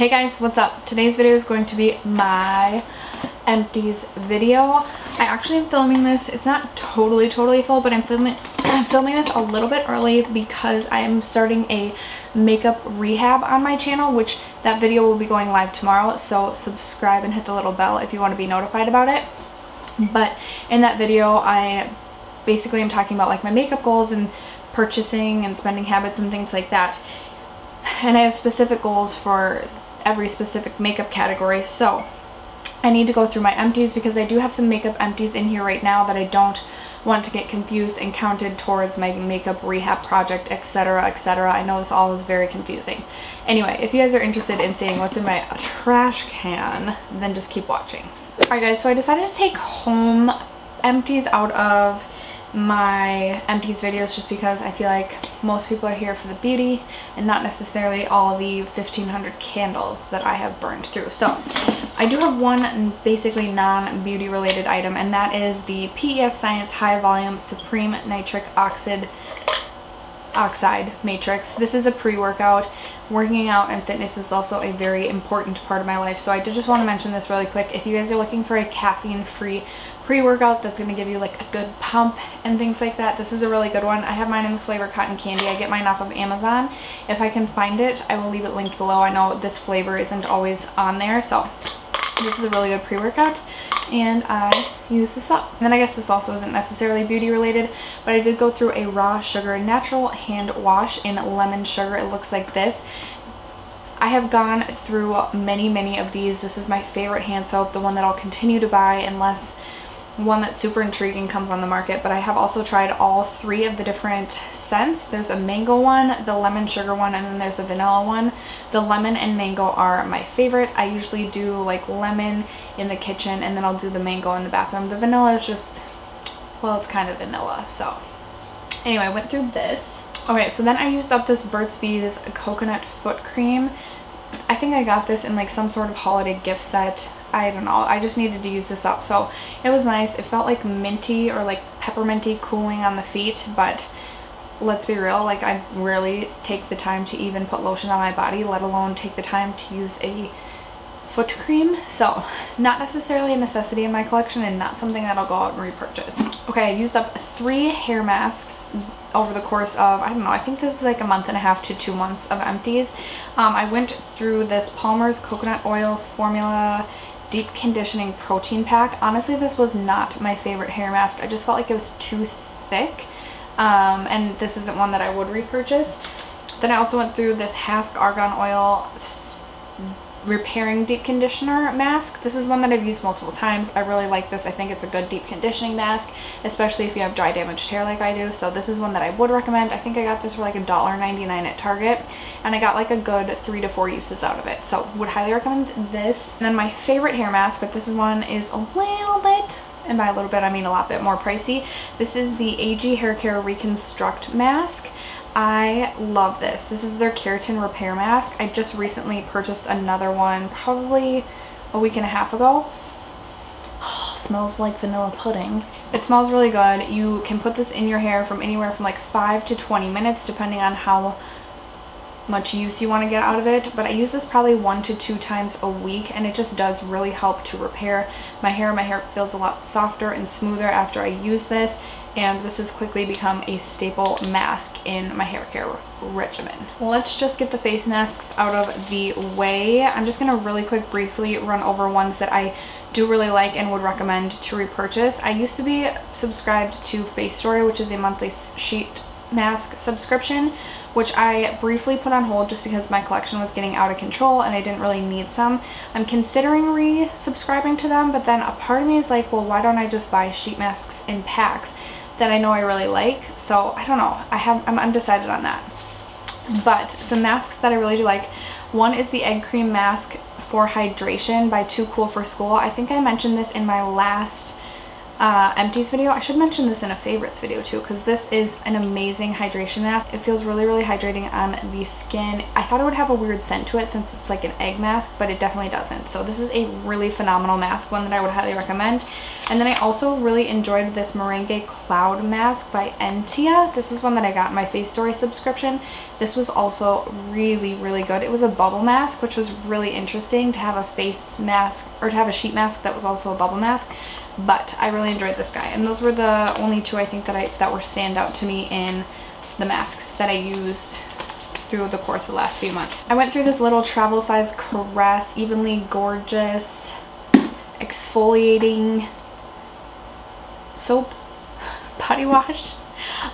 Hey guys, what's up? Today's video is going to be my empties video. I actually am filming this. It's not totally full, but I'm filming this a little bit early because I am starting a makeup rehab on my channel, which that video will be going live tomorrow. So subscribe and hit the little bell if you want to be notified about it. But in that video, I basically am talking about like my makeup goals and purchasing and spending habits and things like that. And I have specific goals for every specific makeup category, so I need to go through my empties because I do have some makeup empties in here right now that I don't want to get confused and counted towards my makeup rehab project, etc, etc. I know this all is very confusing. Anyway, if you guys are interested in seeing what's in my trash can, then just keep watching. Alright guys, so I decided to take home empties out of my empties videos just because I feel like most people are here for the beauty and not necessarily all the 1500 candles that I have burned through. So I do have one basically non-beauty related item, and that is the PES Science High Volume Supreme Nitric Oxide Matrix. This is a pre-workout. Working out and fitness is also a very important part of my life, so I did just want to mention this really quick. If you guys are looking for a caffeine-free pre-workout that's going to give you like a good pump and things like that, this is a really good one. I have mine in the flavor cotton candy. I get mine off of Amazon. If I can find it, I will leave it linked below. I know this flavor isn't always on there, so this is a really good pre-workout and I use this up. And then I guess this also isn't necessarily beauty related, but I did go through a raw sugar natural hand wash in lemon sugar. It looks like this. I have gone through many of these. This is my favorite hand soap, the one that I'll continue to buy unless one that's super intriguing comes on the market. But I have also tried all three of the different scents. There's a mango one, the lemon sugar one, and then there's a vanilla one. The lemon and mango are my favorite. I usually do like lemon in the kitchen and then I'll do the mango in the bathroom. The vanilla is just, well, it's kind of vanilla. So anyway, I went through this. Okay, so then I used up this Burt's Bees coconut foot cream. I think I got this in like some sort of holiday gift set. I don't know, I just needed to use this up, so it was nice. It felt like minty or like pepperminty cooling on the feet, but let's be real, like I rarely take the time to even put lotion on my body, let alone take the time to use a foot cream. So not necessarily a necessity in my collection and not something that I'll go out and repurchase. Okay, I used up 3 hair masks over the course of, I don't know, I think this is like a month and a half to 2 months of empties. I went through this Palmer's Coconut Oil Formula Deep Conditioning Protein Pack. Honestly, this was not my favorite hair mask. I just felt like it was too thick, and this isn't one that I would repurchase. Then I also went through this Hask Argan Oil Repairing Deep Conditioner Mask. This is one that I've used multiple times. I really like this. I think it's a good deep conditioning mask, especially if you have dry damaged hair like I do. So this is one that I would recommend. I think I got this for like $1.99 at Target, and I got like a good 3 to 4 uses out of it. So would highly recommend this. And then my favorite hair mask, but this one is a little bit, and by a little bit I mean a lot bit more pricey. This is the AG Hair Care Reconstruct Mask. I love this. This is their keratin repair mask. I just recently purchased another one probably a week and a half ago. Oh, smells like vanilla pudding. It smells really good. You can put this in your hair from anywhere from like 5 to 20 minutes depending on how much use you want to get out of it, but I use this probably 1 to 2 times a week and it just does really help to repair my hair. My hair feels a lot softer and smoother after I use this, and this has quickly become a staple mask in my hair care regimen. Let's just get the face masks out of the way. I'm just going to really quick briefly run over ones that I do really like and would recommend to repurchase. I used to be subscribed to Face Story, which is a monthly sheet mask subscription, which I briefly put on hold just because my collection was getting out of control and I didn't really need some. I'm considering re-subscribing to them, but then a part of me is like, well, why don't I just buy sheet masks in packs that I know I really like? So I don't know, I'm undecided on that. But some masks that I really do like, one is the Egg Cream Mask for Hydration by Too Cool for School. I think I mentioned this in my last Empties video. I should mention this in a favorites video too, because this is an amazing hydration mask. It feels really, really hydrating on the skin. I thought it would have a weird scent to it since it's like an egg mask, but it definitely doesn't. So this is a really phenomenal mask, one that I would highly recommend. And then I also really enjoyed this Merengue Cloud Mask by Empties. This is one that I got in my Face Story subscription. This was also really, really good. It was a bubble mask, which was really interesting to have a face mask, or to have a sheet mask that was also a bubble mask. But I really enjoyed this guy, and those were the only two I think that were stand out to me in the masks that I used through the course of the last few months. I went through this little travel size Caress Evenly Gorgeous exfoliating soap body wash.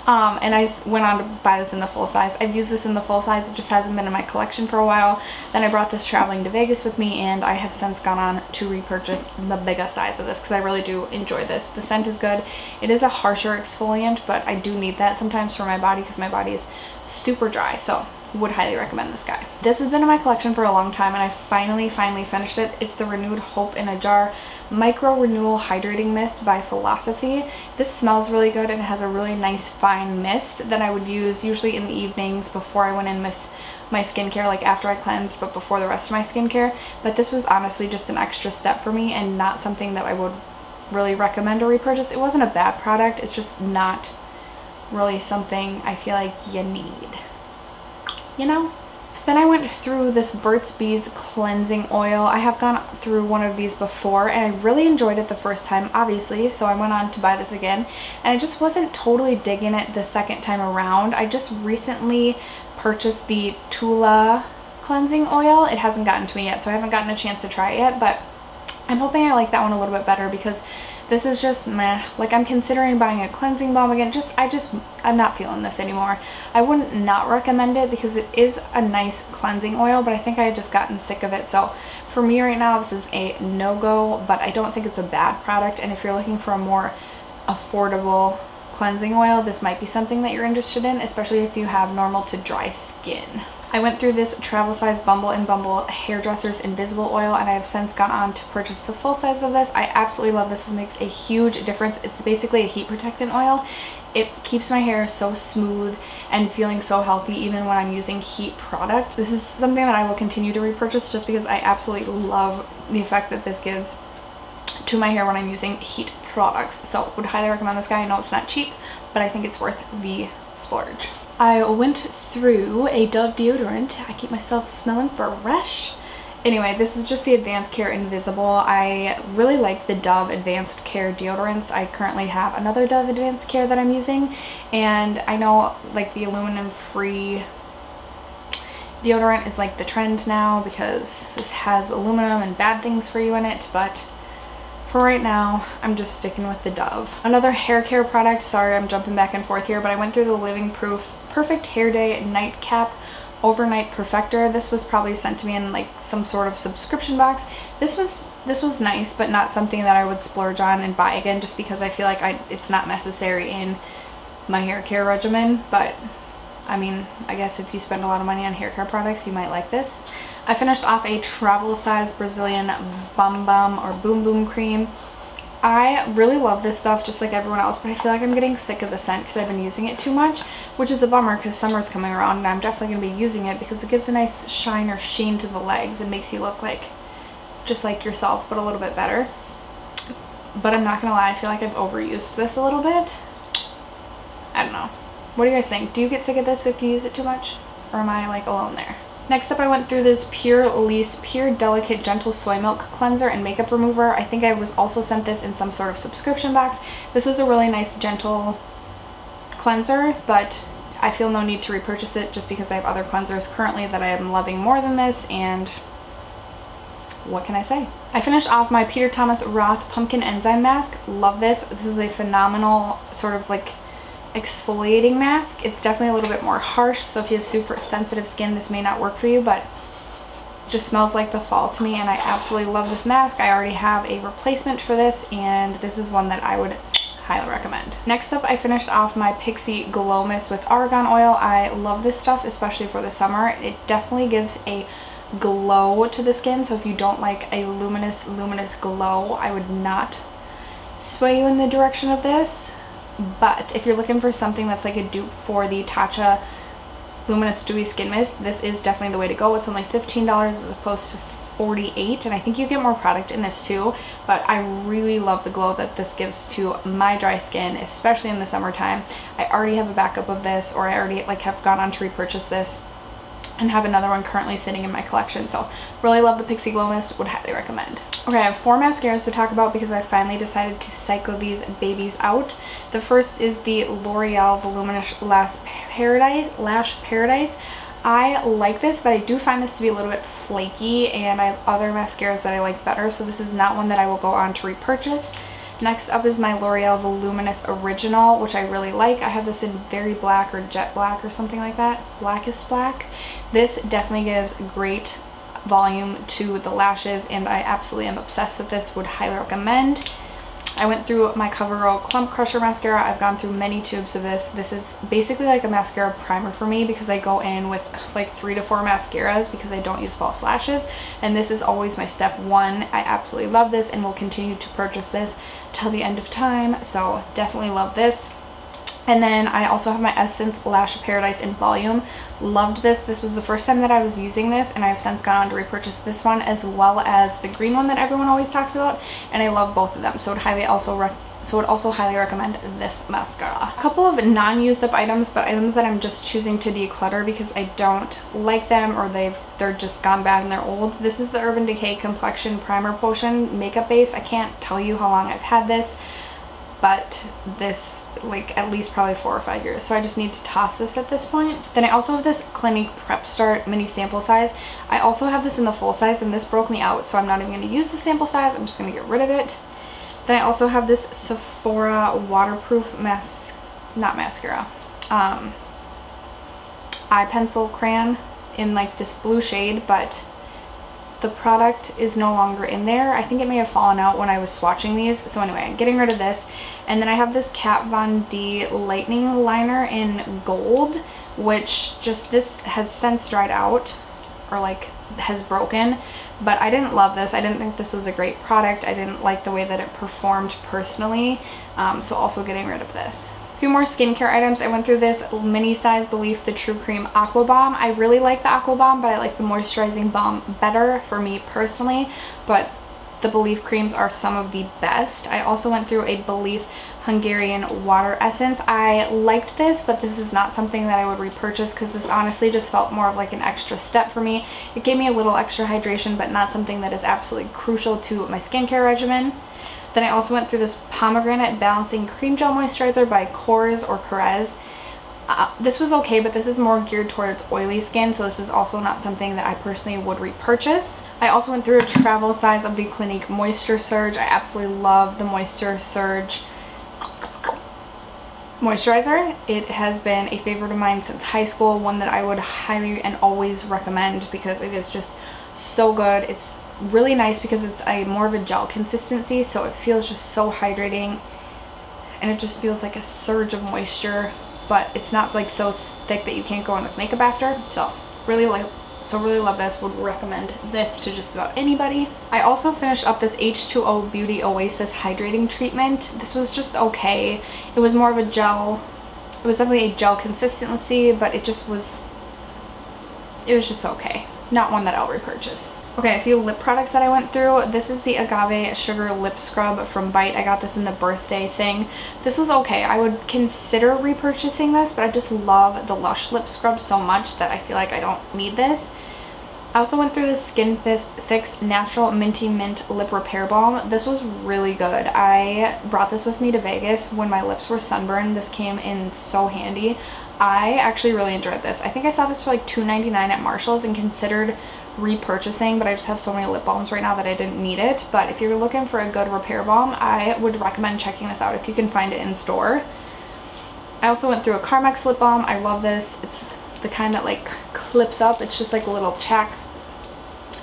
And I went on to buy this in the full size. I've used this in the full size, it just hasn't been in my collection for a while. Then I brought this traveling to Vegas with me, and I have since gone on to repurchase the bigger size of this because I really do enjoy this. The scent is good. It is a harsher exfoliant, but I do need that sometimes for my body because my body is super dry, so would highly recommend this guy. This has been in my collection for a long time, and I finally finished it. It's the Renewed Hope in a Jar Micro Renewal Hydrating Mist by Philosophy. This smells really good, and it has a really nice fine mist that I would use usually in the evenings before I went in with my skincare, like after I cleansed but before the rest of my skincare. But this was honestly just an extra step for me and not something that I would really recommend or repurchase. It wasn't a bad product, it's just not really something I feel like you need, you know? Then I went through this Burt's Bees cleansing oil. I have gone through one of these before, and I really enjoyed it the first time, obviously, so I went on to buy this again, and I just wasn't totally digging it the second time around. I just recently purchased the Tula cleansing oil. It hasn't gotten to me yet, so I haven't gotten a chance to try it yet, but I'm hoping I like that one a little bit better because this is just meh. Like, I'm considering buying a cleansing balm again. I'm not feeling this anymore. I wouldn't not recommend it because it is a nice cleansing oil, but I think I had just gotten sick of it. So for me right now, this is a no-go, but I don't think it's a bad product. And if you're looking for a more affordable cleansing oil, this might be something that you're interested in, especially if you have normal to dry skin. I went through this travel size Bumble and Bumble Hairdresser's Invisible Oil, and I have since gone on to purchase the full size of this. I absolutely love this. This makes a huge difference. It's basically a heat protectant oil. It keeps my hair so smooth and feeling so healthy even when I'm using heat product. This is something that I will continue to repurchase just because I absolutely love the effect that this gives to my hair when I'm using heat products. So would highly recommend this guy. I know it's not cheap, but I think it's worth the splurge. I went through a Dove deodorant. I keep myself smelling fresh. Anyway, this is just the Advanced Care Invisible. I really like the Dove Advanced Care deodorants. I currently have another Dove Advanced Care that I'm using, and I know like the aluminum free deodorant is like the trend now because this has aluminum and bad things for you in it, but for right now, I'm just sticking with the Dove. Another hair care product, sorry I'm jumping back and forth here, but I went through the Living Proof Perfect Hair Day Nightcap Overnight Perfector. This was probably sent to me in like some sort of subscription box. This was nice, but not something that I would splurge on and buy again just because I feel like it's not necessary in my hair care regimen. But I mean, I guess if you spend a lot of money on hair care products, you might like this. I finished off a travel size Brazilian Bum Bum or Boom Boom cream. I really love this stuff just like everyone else, but I feel like I'm getting sick of the scent because I've been using it too much, which is a bummer because summer's coming around and I'm definitely going to be using it because it gives a nice shine or sheen to the legs and makes you look like just like yourself but a little bit better. But I'm not going to lie, I feel like I've overused this a little bit. I don't know. What do you guys think? Do you get sick of this if you use it too much? Or am I like alone there? Next up, I went through this Pure Elise Pure Delicate Gentle Soy Milk Cleanser and Makeup Remover. I think I was also sent this in some sort of subscription box. This was a really nice gentle cleanser, but I feel no need to repurchase it just because I have other cleansers currently that I am loving more than this, and what can I say? I finished off my Peter Thomas Roth Pumpkin Enzyme Mask. Love this. This is a phenomenal sort of like exfoliating mask. It's definitely a little bit more harsh, so if you have super sensitive skin, this may not work for you, but it just smells like the fall to me, and I absolutely love this mask. I already have a replacement for this, and this is one that I would highly recommend. Next up, I finished off my Pixie Glow Mist with argan oil. I love this stuff, especially for the summer. It definitely gives a glow to the skin, so if you don't like a luminous glow, I would not sway you in the direction of this. But if you're looking for something that's like a dupe for the Tatcha Luminous Dewy Skin Mist, this is definitely the way to go. It's only $15 as opposed to $48, and I think you get more product in this too, but I really love the glow that this gives to my dry skin, especially in the summertime. I already have a backup of this, or I already like have gone on to repurchase this and have another one currently sitting in my collection. So really love the Pixie Glow Mist, would highly recommend. Okay, I have 4 mascaras to talk about because I finally decided to cycle these babies out. The first is the L'Oreal Voluminous Lash Paradise. I like this, but I do find this to be a little bit flaky, and I have other mascaras that I like better, so this is not one that I will go on to repurchase. Next up is my L'Oreal Voluminous Original, which I really like. I have this in very black or jet black or something like that. Blackest black. This definitely gives great volume to the lashes, and I absolutely am obsessed with this. Would highly recommend. I went through my CoverGirl Clump Crusher mascara. I've gone through many tubes of this. This is basically like a mascara primer for me because I go in with like 3 to 4 mascaras because I don't use false lashes, and this is always my step 1. I absolutely love this and will continue to purchase this till the end of time, so definitely love this. And then I also have my Essence Lash Paradise in Volume. Loved this. This was the first time that I was using this, and I've since gone on to repurchase this one as well as the green one that everyone always talks about, and I love both of them, so would also highly recommend this mascara. A couple of non-used up items, but items that I'm just choosing to declutter because I don't like them, or they're just gone bad and they're old. This is the Urban Decay Complexion Primer Potion Makeup Base. I can't tell you how long I've had this, but this like at least probably 4 or 5 years, so I just need to toss this at this point. Then I also have this Clinique Prep Start mini sample size. I also have this in the full size, and this broke me out, so I'm not even going to use the sample size. I'm just going to get rid of it. Then I also have this Sephora waterproof eye pencil crayon in like this blue shade, but the product is no longer in there. I think it may have fallen out when I was swatching these. So anyway, I'm getting rid of this. And then I have this Kat Von D Lightning Liner in gold, which this has since dried out, or like has broken. But I didn't love this. I didn't think this was a great product. I didn't like the way that it performed personally. So also getting rid of this. A few more skincare items. I went through this mini size Belif the True Cream Aqua Bomb. I really like the Aqua Bomb, but I like the moisturizing balm better for me personally. But the Belif creams are some of the best. I also went through a Belif Hungarian Water Essence. I liked this, but this is not something that I would repurchase because this honestly just felt more of like an extra step for me. It gave me a little extra hydration, but not something that is absolutely crucial to my skincare regimen. Then I also went through this Pomegranate Balancing Cream Gel Moisturizer by Korres. This was okay, but this is more geared towards oily skin, so this is also not something that I personally would repurchase. I also went through a travel size of the Clinique Moisture Surge. I absolutely love the Moisture Surge moisturizer. It has been a favorite of mine since high school, one that I would highly and always recommend because it is just so good. It's really nice because it's more of a gel consistency, so it feels just so hydrating, and it just feels like a surge of moisture, but it's not like so thick that you can't go in with makeup after. So really love this. Would recommend this to just about anybody. I also finished up this H2O Beauty Oasis hydrating treatment. This was just okay. It was more of a gel. It was definitely a gel consistency, but it was just okay. Not one that I'll repurchase. Okay, a few lip products that I went through. This is the Agave Sugar Lip Scrub from Bite. I got this in the birthday thing. This was okay. I would consider repurchasing this, but I just love the Lush Lip Scrub so much that I feel like I don't need this. I also went through the Skin Fix Natural Minty Mint Lip Repair Balm. This was really good. I brought this with me to Vegas when my lips were sunburned. This came in so handy. I actually really enjoyed this. I think I saw this for like $2.99 at Marshall's and considered repurchasing, but I just have so many lip balms right now that I didn't need it. But if you're looking for a good repair balm, I would recommend checking this out if you can find it in store. I also went through a Carmex lip balm. I love this. It's the kind that like clips up. It's just like a little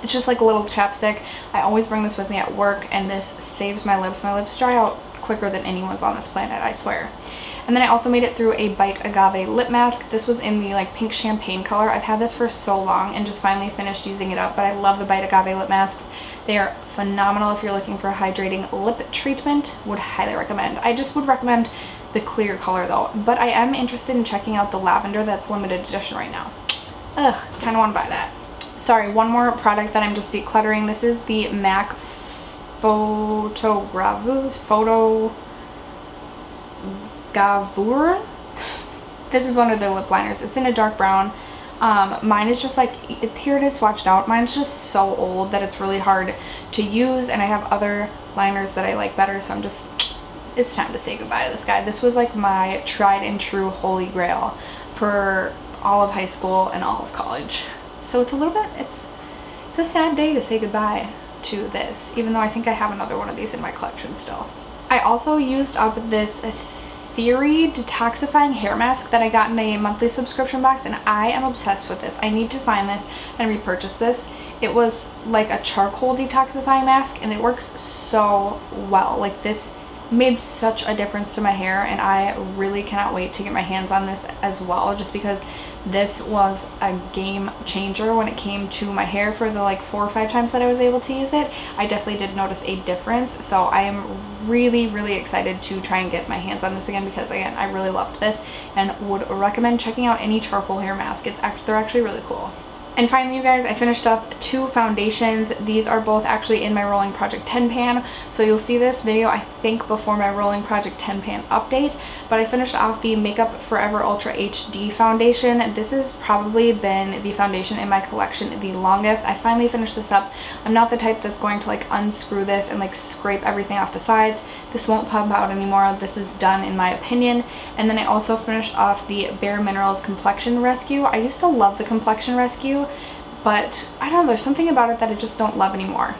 it's just like a little chapstick. I always bring this with me at work, and this saves my lips. My lips dry out quicker than anyone's on this planet, I swear. And then I also made it through a Bite Agave lip mask. This was in the like pink champagne color. I've had this for so long and just finally finished using it up, but I love the Bite Agave lip masks. They are phenomenal if you're looking for a hydrating lip treatment. Would highly recommend. I just would recommend the clear color though, but I am interested in checking out the lavender that's limited edition right now. Ugh, kind of want to buy that. Sorry, one more product that I'm just decluttering. This is the MAC Photo Gravure. This is one of the lip liners. It's in a dark brown. Mine is just like, here it is swatched out. Mine's just so old that it's really hard to use, and I have other liners that I like better, so it's time to say goodbye to this guy. This was like my tried and true holy grail for all of high school and all of college. So it's a little bit, it's a sad day to say goodbye to this, even though I think I have another one of these in my collection still. I also used up this Theory detoxifying hair mask that I got in a monthly subscription box, and I am obsessed with this. I need to find this and repurchase this. It was like a charcoal detoxifying mask, and it works so well. Like, this made such a difference to my hair, and I really cannot wait to get my hands on this as well, just because this was a game changer when it came to my hair. For the like 4 or 5 times that I was able to use it, I definitely did notice a difference. So I am really excited to try and get my hands on this again, because again, I really loved this and would recommend checking out any charcoal hair mask. They're actually really cool. And finally, you guys, I finished up 2 foundations. These are both actually in my Rolling Project 10 pan, so you'll see this video, I think, before my Rolling Project 10 pan update. But I finished off the Makeup Forever Ultra HD foundation. This has probably been the foundation in my collection the longest. I finally finished this up. I'm not the type that's going to like unscrew this and like scrape everything off the sides. This won't pop out anymore. This is done in my opinion. And then I also finished off the Bare Minerals Complexion Rescue. I used to love the Complexion Rescue, but I don't know, there's something about it that I just don't love anymore.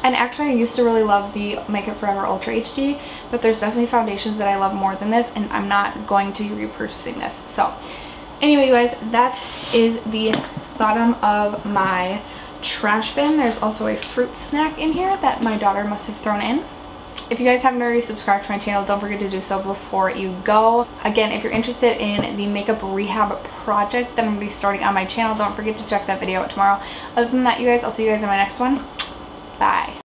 And actually, I used to really love the Makeup Forever Ultra HD, but there's definitely foundations that I love more than this, and I'm not going to be repurchasing this. So anyway, you guys, that is the bottom of my trash bin. There's also a fruit snack in here that my daughter must have thrown in. If you guys haven't already subscribed to my channel, don't forget to do so before you go. Again, if you're interested in the makeup rehab project that I'm going to be starting on my channel, don't forget to check that video out tomorrow. Other than that, you guys, I'll see you guys in my next one. Bye.